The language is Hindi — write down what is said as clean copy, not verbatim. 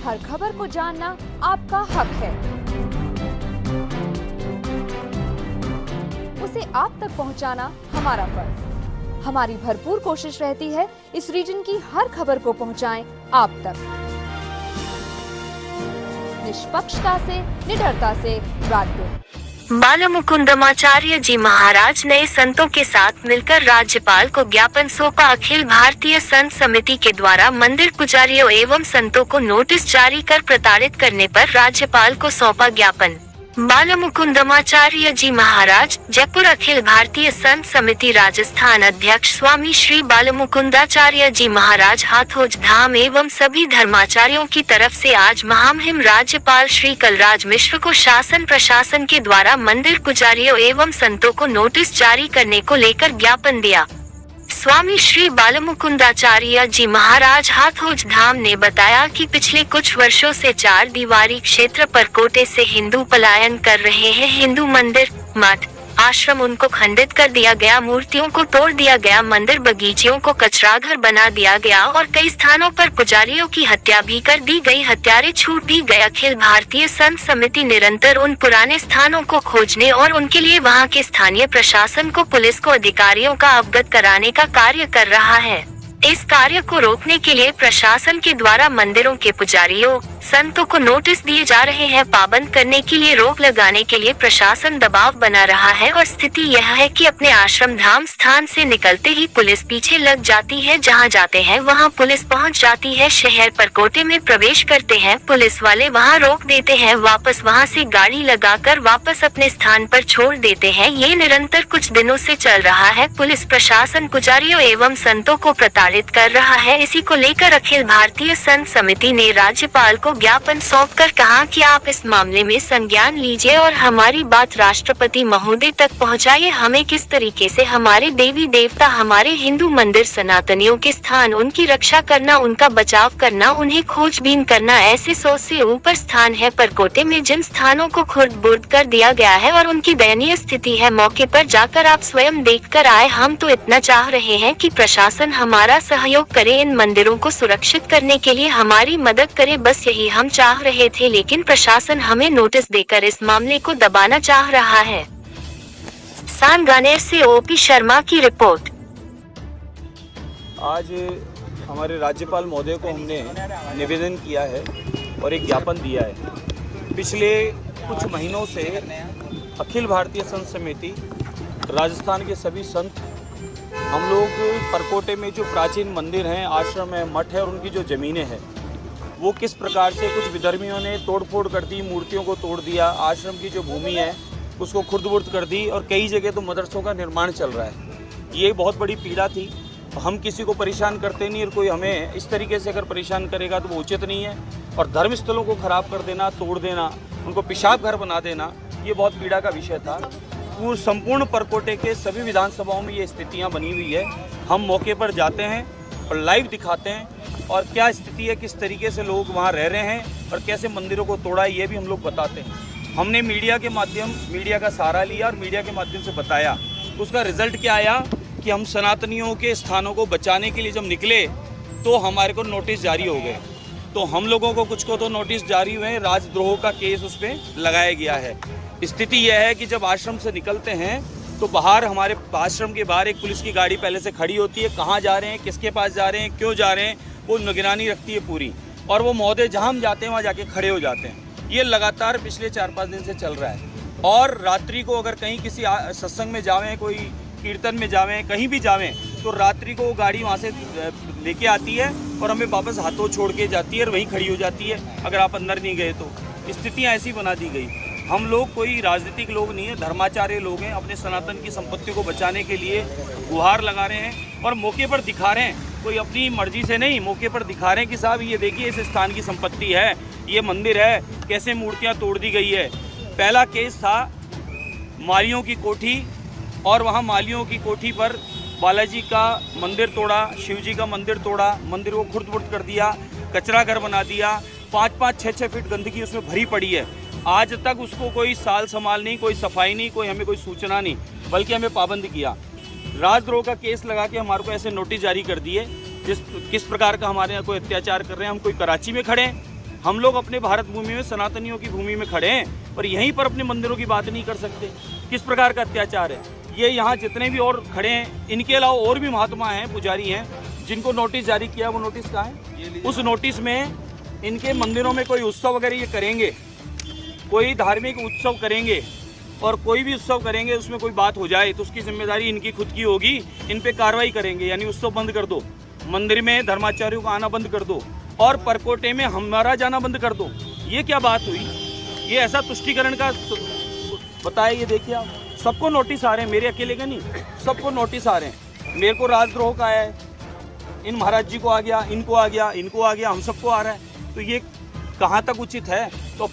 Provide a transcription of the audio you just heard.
हर खबर को जानना आपका हक है। उसे आप तक पहुंचाना हमारा फर्ज। हमारी भरपूर कोशिश रहती है इस रीजन की हर खबर को पहुंचाएं आप तक, निष्पक्षता से, निडरता से, रात दिन। बालमुकुंदमाचार्य जी महाराज नए संतों के साथ मिलकर राज्यपाल को ज्ञापन सौंपा। अखिल भारतीय संत समिति के द्वारा मंदिर पुजारियों एवं संतों को नोटिस जारी कर प्रताड़ित करने पर राज्यपाल को सौंपा ज्ञापन। बालमुकुंदमाचार्य जी महाराज जयपुर। अखिल भारतीय संत समिति राजस्थान अध्यक्ष स्वामी श्री बालमुकुंदाचार्य जी महाराज हाथोज धाम एवं सभी धर्माचार्यों की तरफ से आज महामहिम राज्यपाल श्री कलराज मिश्र को शासन प्रशासन के द्वारा मंदिर पुजारियों एवं संतों को नोटिस जारी करने को लेकर ज्ञापन दिया। स्वामी श्री बालमुकुंदाचार्य जी महाराज हाथोज धाम ने बताया कि पिछले कुछ वर्षों से चार दीवारी क्षेत्र परकोटे से हिंदू पलायन कर रहे हैं। हिंदू मंदिर, मठ, आश्रम उनको खंडित कर दिया गया, मूर्तियों को तोड़ दिया गया, मंदिर बगीचियों को कचराघर बना दिया गया और कई स्थानों पर पुजारियों की हत्या भी कर दी गई, हत्यारे छूट दी गए। अखिल भारतीय संत समिति निरंतर उन पुराने स्थानों को खोजने और उनके लिए वहां के स्थानीय प्रशासन को, पुलिस को, अधिकारियों का अवगत कराने का कार्य कर रहा है। इस कार्य को रोकने के लिए प्रशासन के द्वारा मंदिरों के पुजारियों, संतों को नोटिस दिए जा रहे हैं। पाबंद करने के लिए, रोक लगाने के लिए प्रशासन दबाव बना रहा है और स्थिति यह है कि अपने आश्रम धाम स्थान से निकलते ही पुलिस पीछे लग जाती है। जहां जाते हैं वहां पुलिस पहुंच जाती है। शहर परकोटे में प्रवेश करते हैं, पुलिस वाले वहां रोक देते हैं, वापस वहां से गाड़ी लगाकर वापस अपने स्थान पर छोड़ देते हैं। ये निरंतर कुछ दिनों से चल रहा है। पुलिस प्रशासन पुजारियों एवं संतों को प्रताड़ित कर रहा है। इसी को लेकर अखिल भारतीय संत समिति ने राज्यपाल को ज्ञापन सौंपकर कहा कि आप इस मामले में संज्ञान लीजिए और हमारी बात राष्ट्रपति महोदय तक पहुंचाइए। हमें किस तरीके से हमारे देवी देवता, हमारे हिंदू मंदिर, सनातनियों के स्थान, उनकी रक्षा करना, उनका बचाव करना, उन्हें खोजबीन करना, ऐसे 100 से ऊपर स्थान है परकोटे में जिन स्थानों को खुर्द-बुर्द कर दिया गया है और उनकी दयनीय स्थिति है। मौके पर जाकर आप स्वयं देख कर आए। हम तो इतना चाह रहे हैं कि प्रशासन हमारा सहयोग करे, इन मंदिरों को सुरक्षित करने के लिए हमारी मदद करे। बस यही हम चाह रहे थे, लेकिन प्रशासन हमें नोटिस देकर इस मामले को दबाना चाह रहा है। सांगानेर से ओपी शर्मा की रिपोर्ट। आज हमारे राज्यपाल महोदय को हमने निवेदन किया है और एक ज्ञापन दिया है। पिछले कुछ महीनों से अखिल भारतीय संत समिति राजस्थान के सभी संत, हम लोग परकोटे में जो प्राचीन मंदिर हैं, आश्रम है, मठ है और उनकी जो ज़मीनें हैं वो किस प्रकार से कुछ विधर्मियों ने तोड़फोड़ कर दी, मूर्तियों को तोड़ दिया, आश्रम की जो भूमि है उसको खुर्द-बुर्द कर दी और कई जगह तो मदरसों का निर्माण चल रहा है। ये बहुत बड़ी पीड़ा थी। हम किसी को परेशान करते नहीं और कोई हमें इस तरीके से अगर परेशान करेगा तो वो उचित नहीं है। और धर्म स्थलों को ख़राब कर देना, तोड़ देना, उनको पेशाब घर बना देना, ये बहुत पीड़ा का विषय था। वो संपूर्ण परकोटे के सभी विधानसभाओं में ये स्थितियाँ बनी हुई है। हम मौके पर जाते हैं और लाइव दिखाते हैं और क्या स्थिति है, किस तरीके से लोग वहाँ रह रहे हैं और कैसे मंदिरों को तोड़ा है, ये भी हम लोग बताते हैं। हमने मीडिया का सहारा लिया और मीडिया के माध्यम से बताया। उसका रिजल्ट क्या आया कि हम सनातनियों के स्थानों को बचाने के लिए जब निकले तो हमारे को नोटिस जारी हो गए। तो हम लोगों को कुछ को तो नोटिस जारी हुए, राजद्रोह का केस उस पर लगाया गया है। स्थिति यह है कि जब आश्रम से निकलते हैं तो बाहर, हमारे आश्रम के बाहर एक पुलिस की गाड़ी पहले से खड़ी होती है। कहाँ जा रहे हैं, किसके पास जा रहे हैं, क्यों जा रहे हैं, वो निगरानी रखती है पूरी। और वो महोदय जहाँ हम जाते हैं वहाँ जाके खड़े हो जाते हैं। ये लगातार पिछले 4-5 दिन से चल रहा है। और रात्रि को अगर कहीं किसी सत्संग में जावें, कोई कीर्तन में जावें, कहीं भी जावें, तो रात्रि को वो गाड़ी वहाँ से लेके आती है और हमें वापस हाथों छोड़ के जाती है और वहीं खड़ी हो जाती है अगर आप अंदर नहीं गए तो। स्थितियाँ ऐसी बना दी गई। हम लोग कोई राजनीतिक लोग नहीं है, धर्माचार्य लोग हैं। अपने सनातन की संपत्ति को बचाने के लिए गुहार लगा रहे हैं और मौके पर दिखा रहे हैं, कोई अपनी मर्जी से नहीं, मौके पर दिखा रहे हैं कि साहब ये देखिए इस स्थान की संपत्ति है, ये मंदिर है, कैसे मूर्तियाँ तोड़ दी गई है। पहला केस था मालियों की कोठी, और वहाँ मालियों की कोठी पर बालाजी का मंदिर तोड़ा, शिव जी का मंदिर तोड़ा, मंदिर को खुर्द-बुर्द कर दिया, कचरा घर बना दिया, 5-5, 6-6 फीट गंदगी उसमें भरी पड़ी है। आज तक उसको कोई साल संभाल नहीं, कोई सफाई नहीं, कोई हमें कोई सूचना नहीं, बल्कि हमें पाबंद किया। राजद्रोह का केस लगा के हमारे को ऐसे नोटिस जारी कर दिए किस प्रकार का हमारे यहाँ कोई अत्याचार कर रहे हैं। हम कोई कराची में खड़े हैं, हम लोग अपने भारत भूमि में, सनातनियों की भूमि में खड़े हैं और यहीं पर अपने मंदिरों की बात नहीं कर सकते। किस प्रकार का अत्याचार है ये। यहाँ जितने भी और खड़े हैं, इनके अलावा और भी महात्मा हैं, पुजारी हैं, जिनको नोटिस जारी किया। वो नोटिस कहाँ है? उस नोटिस में इनके मंदिरों में कोई उत्सव वगैरह ये करेंगे, कोई धार्मिक उत्सव करेंगे और कोई भी उत्सव करेंगे, उसमें कोई बात हो जाए तो उसकी जिम्मेदारी इनकी खुद की होगी। इन पे कार्रवाई करेंगे, यानी उत्सव बंद कर दो, मंदिर में धर्माचार्यों को आना बंद कर दो और परकोटे में हमारा जाना बंद कर दो। ये क्या बात हुई? ये ऐसा तुष्टीकरण का बताया। ये देखिए आप, सबको नोटिस आ रहे हैं, मेरे अकेले का नहीं, सबको नोटिस आ रहे हैं। मेरे को राजद्रोह का है, इन महाराज जी को आ गया, इनको आ गया, इनको आ गया, हम सबको आ रहा है। तो ये कहाँ तक उचित है? तो